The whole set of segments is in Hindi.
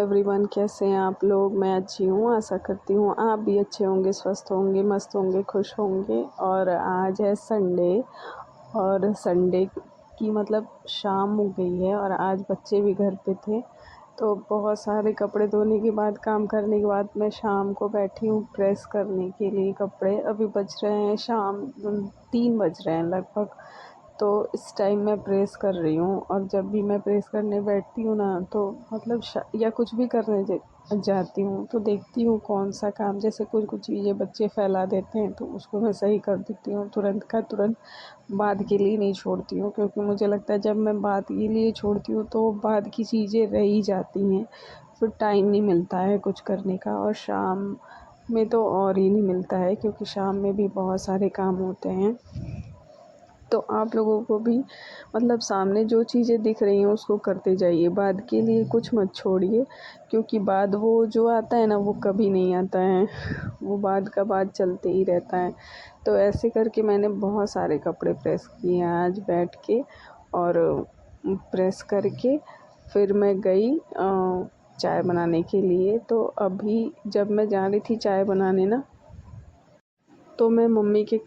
एवरीवन, कैसे हैं आप लोग। मैं अच्छी हूँ, आशा करती हूँ आप भी अच्छे होंगे, स्वस्थ होंगे, मस्त होंगे, खुश होंगे। और आज है संडे और संडे की मतलब शाम हो गई है और आज बच्चे भी घर पे थे। तो बहुत सारे कपड़े धोने के बाद, काम करने के बाद मैं शाम को बैठी हूँ प्रेस करने के लिए कपड़े। अभी बज रहे हैं शाम 3 बज रहे हैं लगभग। तो इस टाइम मैं प्रेस कर रही हूँ और जब भी मैं प्रेस करने बैठती हूँ ना तो मतलब या कुछ भी करने जाती हूँ तो देखती हूँ कौन सा काम, जैसे कुछ कुछ चीज़ें बच्चे फैला देते हैं तो उसको मैं सही कर देती हूँ तुरंत का तुरंत। बाद के लिए नहीं छोड़ती हूँ, क्योंकि मुझे लगता है जब मैं बाद के लिए छोड़ती हूँ तो बाद की चीज़ें रह ही जाती हैं, फिर टाइम नहीं मिलता है कुछ करने का। और शाम में तो और ही नहीं मिलता है, क्योंकि शाम में भी बहुत सारे काम होते हैं। तो आप लोगों को भी मतलब सामने जो चीज़ें दिख रही हैं उसको करते जाइए, बाद के लिए कुछ मत छोड़िए, क्योंकि बाद वो जो आता है ना वो कभी नहीं आता है, वो बाद का बाद चलते ही रहता है। तो ऐसे करके मैंने बहुत सारे कपड़े प्रेस किए हैं आज बैठ के। और प्रेस करके फिर मैं गई चाय बनाने के लिए। तो अभी जब मैं जा रही थी चाय बनाने ना, तो मैं मम्मी के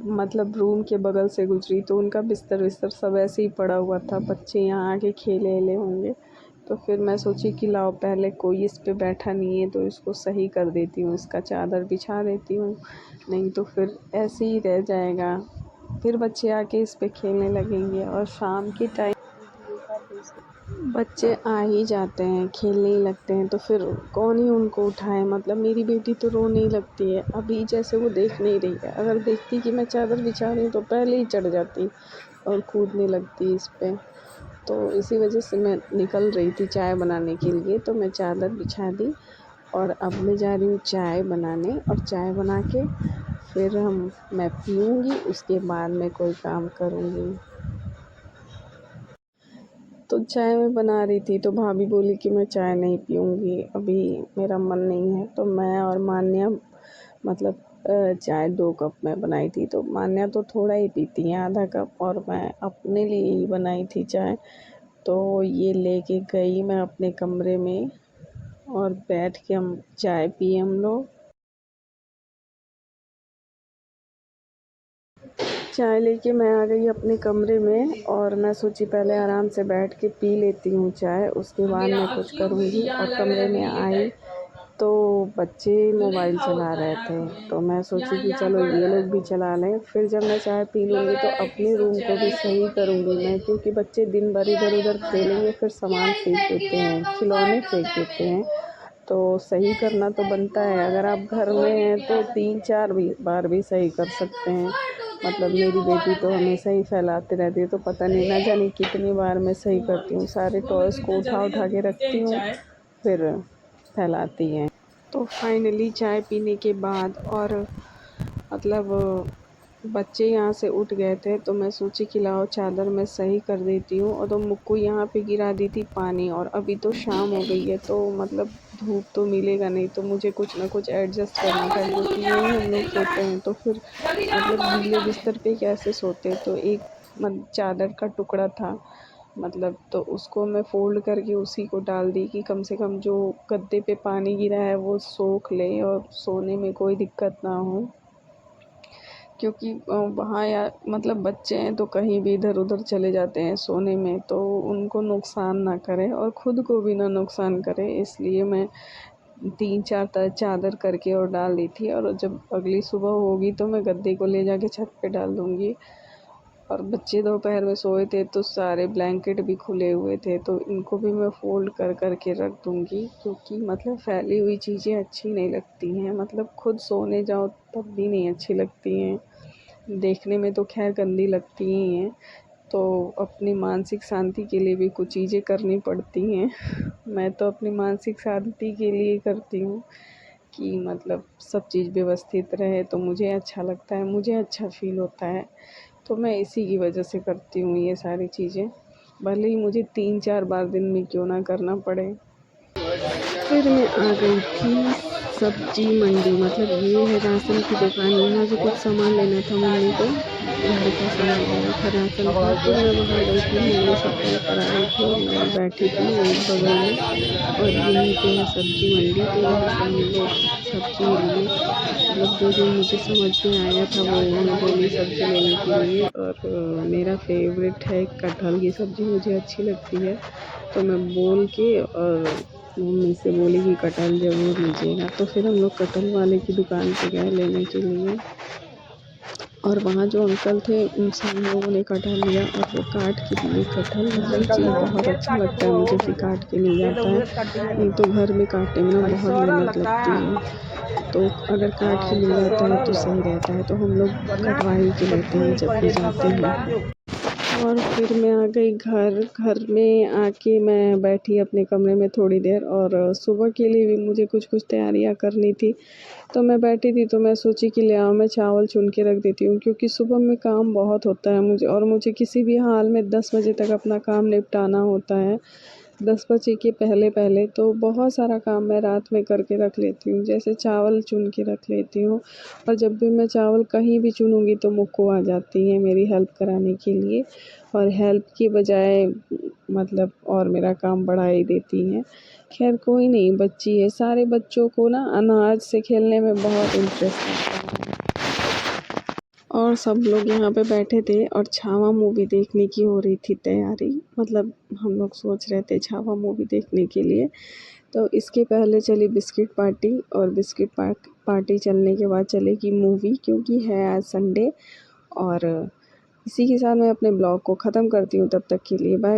मतलब रूम के बगल से गुजरी तो उनका बिस्तर विस्तर सब ऐसे ही पड़ा हुआ था, बच्चे यहाँ आके खेले वेले होंगे। तो फिर मैं सोची कि लाओ पहले कोई इस पे बैठा नहीं है तो इसको सही कर देती हूँ, इसका चादर बिछा देती हूँ, नहीं तो फिर ऐसे ही रह जाएगा, फिर बच्चे आके इस पे खेलने लगेंगे। और शाम के टाइम बच्चे आ ही जाते हैं, खेलने ही लगते हैं, तो फिर कौन ही उनको उठाए। मतलब मेरी बेटी तो रोने ही लगती है, अभी जैसे वो देख नहीं रही है, अगर देखती कि मैं चादर बिछा रही हूँ तो पहले ही चढ़ जाती और कूदने लगती इस पे। तो इसी वजह से मैं निकल रही थी चाय बनाने के लिए, तो मैं चादर बिछा दी और अब मैं जा रही हूँ चाय बनाने। और चाय बना के फिर मैं पीऊँगी, उसके बाद मैं कोई काम करूँगी। तो चाय मैं बना रही थी तो भाभी बोली कि मैं चाय नहीं पीऊँगी, अभी मेरा मन नहीं है। तो मैं और मान्या मतलब चाय 2 कप में बनाई थी, तो मान्या तो थोड़ा ही पीती हैं, आधा कप, और मैं अपने लिए ही बनाई थी चाय। तो ये लेके गई मैं अपने कमरे में और बैठ के हम चाय पिए हम लोग। चाय लेके मैं आ गई अपने कमरे में और मैं सोची पहले आराम से बैठ के पी लेती हूँ चाय, उसके बाद मैं कुछ करूँगी। और कमरे में आई तो बच्चे मोबाइल चला रहे थे, तो मैं सोची कि चलो ये लोग भी चला लें, फिर जब मैं चाय पी लूँगी तो अपने रूम को भी सही करूँगी मैं, क्योंकि बच्चे दिन भर इधर उधर खेलेंगे, फिर सामान फेंक देते हैं, खिलौने फेंक देते हैं। तो सही करना तो बनता है, अगर आप घर में हैं तो 3-4 बार भी सही कर सकते हैं। मतलब मेरी बेटी तो हमेशा ही फैलाते रहती है, तो पता नहीं ना जाने कितनी बार मैं सही करती हूँ, सारे टॉयज़ को उठा उठा के रखती हूँ, फिर फैलाती हैं। तो फाइनली चाय पीने के बाद और मतलब बच्चे यहाँ से उठ गए थे, तो मैं सोची कि लाओ चादर मैं सही कर देती हूँ। और तो मुक्कू यहाँ पे गिरा दी थी पानी, और अभी तो शाम हो गई है तो मतलब धूप तो मिलेगा नहीं, तो मुझे कुछ ना कुछ एडजस्ट करना था, क्योंकि यहीं हम लोग सोते हैं तो फिर मतलब गीले बिस्तर पे कैसे सोते। तो एक चादर का टुकड़ा था, मतलब तो उसको मैं फ़ोल्ड करके उसी को डाल दी कि कम से कम जो गद्दे पे पानी गिरा है वो सोख ले और सोने में कोई दिक्कत ना हो। क्योंकि वहाँ या मतलब बच्चे हैं तो कहीं भी इधर उधर चले जाते हैं सोने में, तो उनको नुकसान ना करें और ख़ुद को भी ना नुकसान करें, इसलिए मैं 3-4 चादर करके और डाल दी थी। और जब अगली सुबह होगी तो मैं गद्दे को ले जाके छत पे डाल दूँगी। और बच्चे दोपहर में सोए थे तो सारे ब्लैंकेट भी खुले हुए थे, तो इनको भी मैं फ़ोल्ड कर के रख दूँगी, क्योंकि मतलब फैली हुई चीज़ें अच्छी नहीं लगती हैं, मतलब खुद सोने जाओ तब भी नहीं अच्छी लगती हैं, देखने में तो खैर गंदी लगती ही हैं। तो अपनी मानसिक शांति के लिए भी कुछ चीज़ें करनी पड़ती हैं। मैं तो अपनी मानसिक शांति के लिए करती हूँ कि मतलब सब चीज़ व्यवस्थित रहे, तो मुझे अच्छा लगता है, मुझे अच्छा फ़ील होता है। तो मैं इसी की वजह से करती हूँ ये सारी चीज़ें, भले ही मुझे 3-4 बार दिन में क्यों ना करना पड़े। फिर मैं आ गई थी सब्जी मंडी, मतलब ये है राशन की दुकान, यहाँ से कुछ सामान लेना था मम्मी को। घर का सामान वाला था, राशन था। तो मैं वहाँ गई थी, मम्मी सब पैक करा रही थी और मैं बैठी थी वहीं बगल में। और यहीं पे है सब्जी मंडी, तो यहाँ से हम लोग सब्जी लिए, मतलब जो जो मुझे समझ में आया था वो मैं बोली सब्जी लेने के लिए। और मेरा फेवरेट है कटहल की सब्ज़ी, मुझे अच्छी लगती है। तो मैं बोल के और मम्मी से बोली कि कटहल ज़रूर लीजिएगा। तो फिर हम लोग कटहल वाले की दुकान पे गए लेने के लिए। और वहाँ जो अंकल थे उनसे हम लोगों ने कटहल लिया और वो काट के दिए कटहल। वही चीज़ बहुत अच्छा लगता है मुझे कि काट के मिल जाता है, नहीं तो घर में काटने में ना बहुत मेहनत लगती है। तो अगर काट के मिल जाता है तो सही रहता है, तो हम लोग कटवा ही के लेते हैं जब भी जाते हैं। और फिर मैं आ गई घर में आके मैं बैठी अपने कमरे में थोड़ी देर। और सुबह के लिए भी मुझे कुछ कुछ तैयारियां करनी थी, तो मैं बैठी थी तो मैं सोची कि ले आओ मैं चावल चुन के रख देती हूँ, क्योंकि सुबह में काम बहुत होता है मुझे, और मुझे किसी भी हाल में 10 बजे तक अपना काम निपटाना होता है। 10 बजे के पहले पहले तो बहुत सारा काम मैं रात में करके रख लेती हूँ, जैसे चावल चुन के रख लेती हूँ। और जब भी मैं चावल कहीं भी चुनूँगी तो मुक्को आ जाती है मेरी हेल्प कराने के लिए, और हेल्प की बजाय मतलब और मेरा काम बढ़ा ही देती हैं। खैर कोई नहीं, बच्ची है, सारे बच्चों को ना अनाज से खेलने में बहुत इंटरेस्ट आता है। और सब लोग यहाँ पे बैठे थे और छावा मूवी देखने की हो रही थी तैयारी, मतलब हम लोग सोच रहे थे छावा मूवी देखने के लिए। तो इसके पहले चली बिस्किट पार्टी, और बिस्किट पार्टी चलने के बाद चलेगी मूवी, क्योंकि है आज संडे। और इसी के साथ मैं अपने ब्लॉग को ख़त्म करती हूँ, तब तक के लिए बाय।